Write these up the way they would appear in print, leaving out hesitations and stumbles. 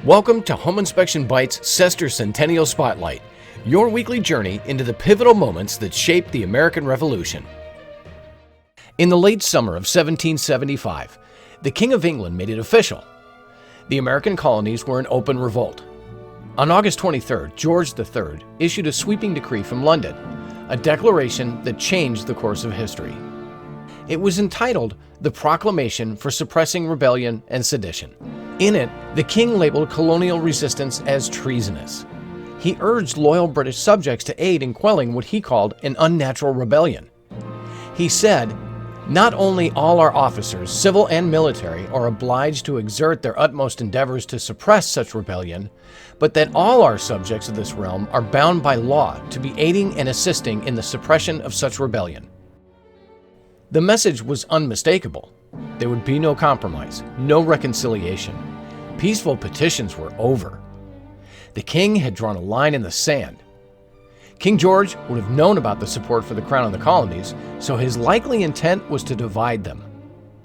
Welcome to Home Inspection Bites Sestercentennial Spotlight, your weekly journey into the pivotal moments that shaped the American Revolution. In the late summer of 1775, the King of England made it official. The American colonies were in open revolt. On August 23, George III issued a sweeping decree from London, a declaration that changed the course of history. It was entitled The Proclamation for Suppressing Rebellion and Sedition. In it, the king labeled colonial resistance as treasonous. He urged loyal British subjects to aid in quelling what he called an unnatural rebellion. He said, "Not only all our officers, civil and military, are obliged to exert their utmost endeavors to suppress such rebellion, but that all our subjects of this realm are bound by law to be aiding and assisting in the suppression of such rebellion." The message was unmistakable. There would be no compromise, no reconciliation. Peaceful petitions were over. The king had drawn a line in the sand. King George would have known about the support for the Crown and the colonies, so his likely intent was to divide them.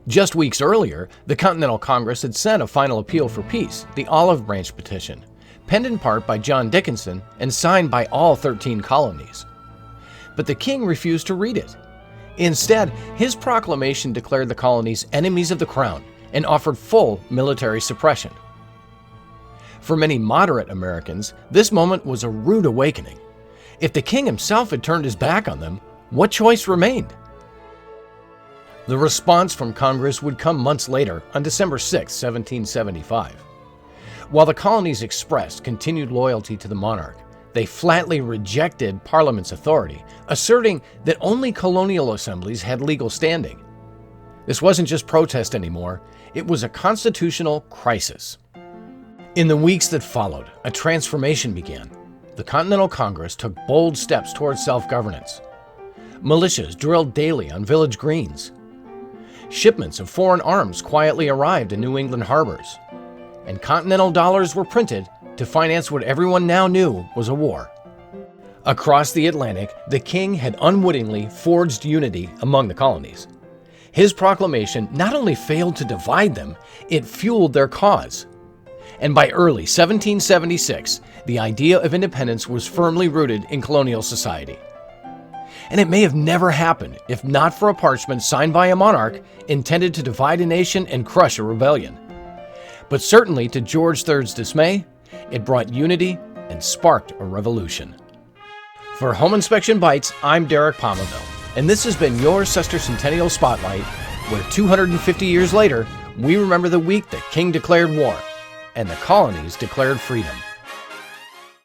Just weeks earlier, the Continental Congress had sent a final appeal for peace, the Olive Branch Petition, penned in part by John Dickinson and signed by all 13 colonies. But the king refused to read it. Instead, his proclamation declared the colonies enemies of the Crown and offered full military suppression. For many moderate Americans, this moment was a rude awakening. If the king himself had turned his back on them, what choice remained? The response from Congress would come months later, on December 6, 1775. While the colonies expressed continued loyalty to the monarch, they flatly rejected Parliament's authority, asserting that only colonial assemblies had legal standing. This wasn't just protest anymore, it was a constitutional crisis. In the weeks that followed, a transformation began. The Continental Congress took bold steps towards self-governance. Militias drilled daily on village greens. Shipments of foreign arms quietly arrived in New England harbors. And Continental dollars were printed to finance what everyone now knew was a war. Across the Atlantic, the king had unwittingly forged unity among the colonies. His proclamation not only failed to divide them, it fueled their cause. And by early 1776, the idea of independence was firmly rooted in colonial society. And it may have never happened if not for a parchment signed by a monarch intended to divide a nation and crush a rebellion. But certainly to George III's dismay, it brought unity and sparked a revolution. For Home Inspection Bites, I'm Derek Palmaville, and this has been your Sestercentennial Spotlight, where 250 years later, we remember the week the king declared war and the colonies declared freedom.